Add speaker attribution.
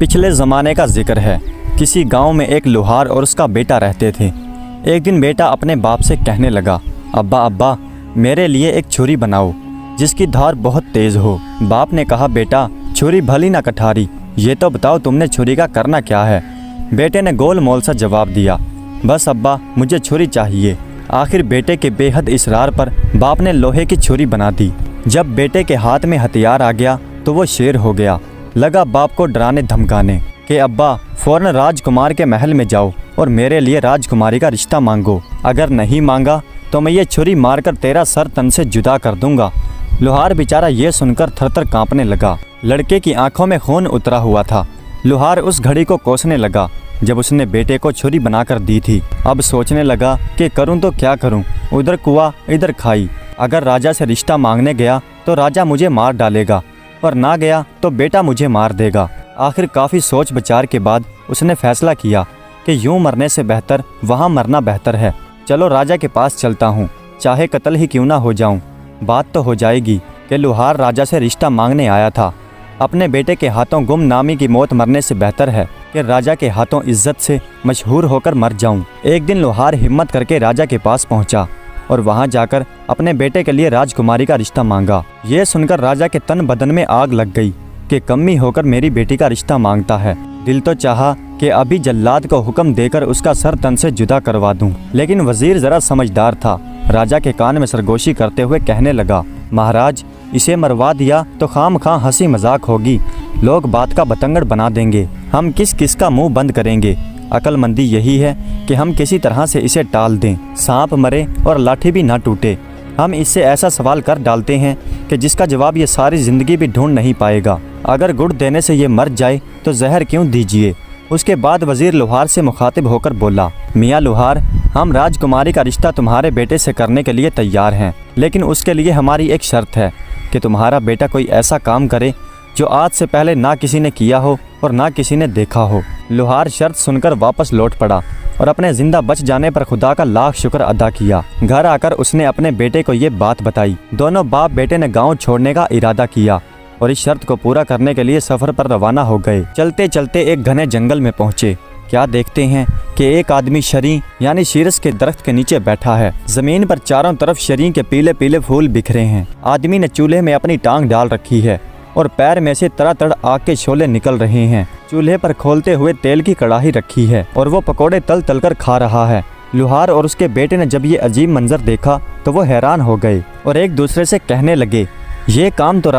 Speaker 1: पिछले ज़माने का जिक्र है। किसी गांव में एक लोहार और उसका बेटा रहते थे। एक दिन बेटा अपने बाप से कहने लगा, अब्बा अब्बा मेरे लिए एक छुरी बनाओ जिसकी धार बहुत तेज़ हो। बाप ने कहा, बेटा छुरी भली ना कठारी, ये तो बताओ तुमने छुरी का करना क्या है। बेटे ने गोल मोल सा जवाब दिया, बस अब्बा मुझे छुरी चाहिए। आखिर बेटे के बेहद इसरार पर बाप ने लोहे की छुरी बना दी। जब बेटे के हाथ में हथियार आ गया तो वो शेर हो गया। लगा बाप को डराने धमकाने कि अब्बा फौरन राजकुमार के महल में जाओ और मेरे लिए राजकुमारी का रिश्ता मांगो, अगर नहीं मांगा तो मैं ये छुरी मारकर तेरा सर तन से जुदा कर दूंगा। लोहार बेचारा ये सुनकर थरथर कांपने लगा। लड़के की आंखों में खून उतरा हुआ था। लोहार उस घड़ी को कोसने लगा जब उसने बेटे को छुरी बनाकर दी थी। अब सोचने लगा कि करूं तो क्या करूं, उधर कुआ इधर खाई। अगर राजा से रिश्ता मांगने गया तो राजा मुझे मार डालेगा और ना गया तो बेटा मुझे मार देगा। आखिर काफ़ी सोच विचार के बाद उसने फैसला किया कि यूं मरने से बेहतर वहां मरना बेहतर है। चलो राजा के पास चलता हूँ, चाहे कत्ल ही क्यों ना हो जाऊँ। बात तो हो जाएगी कि लोहार राजा से रिश्ता मांगने आया था। अपने बेटे के हाथों गुमनामी की मौत मरने से बेहतर है कि राजा के हाथों इज्जत से मशहूर होकर मर जाऊं। एक दिन लोहार हिम्मत करके राजा के पास पहुंचा और वहां जाकर अपने बेटे के लिए राजकुमारी का रिश्ता मांगा। ये सुनकर राजा के तन बदन में आग लग गई कि कमी होकर मेरी बेटी का रिश्ता मांगता है। दिल तो चाहा कि अभी जल्लाद को हुक्म देकर उसका सर तन से जुदा करवा दूं, लेकिन वजीर जरा समझदार था। राजा के कान में सरगोशी करते हुए कहने लगा, महाराज इसे मरवा दिया तो खाम खां हंसी मजाक होगी, लोग बात का बतंगड़ बना देंगे, हम किस किस का मुंह बंद करेंगे। अक्लमंदी यही है कि हम किसी तरह से इसे टाल दें, सांप मरे और लाठी भी ना टूटे। हम इससे ऐसा सवाल कर डालते हैं कि जिसका जवाब ये सारी ज़िंदगी भी ढूंढ नहीं पाएगा। अगर गुड़ देने से ये मर जाए तो जहर क्यों दीजिए। उसके बाद वजीर लोहार से मुखातिब होकर बोला, मियाँ लोहार, हम राजकुमारी का रिश्ता तुम्हारे बेटे से करने के लिए तैयार हैं, लेकिन उसके लिए हमारी एक शर्त है कि तुम्हारा बेटा कोई ऐसा काम करे जो आज से पहले ना किसी ने किया हो और ना किसी ने देखा हो। लोहार शर्त सुनकर वापस लौट पड़ा और अपने जिंदा बच जाने पर खुदा का लाख शुक्र अदा किया। घर आकर उसने अपने बेटे को ये बात बताई। दोनों बाप बेटे ने गाँव छोड़ने का इरादा किया और इस शर्त को पूरा करने के लिए सफर पर रवाना हो गए। चलते चलते एक घने जंगल में पहुंचे। क्या देखते हैं कि एक आदमी शरी यानी शीरस के दरख्त के नीचे बैठा है। जमीन पर चारों तरफ शरी के पीले पीले फूल बिखरे हैं। आदमी ने चूल्हे में अपनी टांग डाल रखी है और पैर में से तड़ातड़ आग के शोले निकल रहे हैं। चूल्हे पर खोलते हुए तेल की कड़ाही रखी है और वो पकोड़े तल तल कर खा रहा है। लोहार और उसके बेटे ने जब ये अजीब मंजर देखा तो वो हैरान हो गए और एक दूसरे से कहने लगे, ये काम तो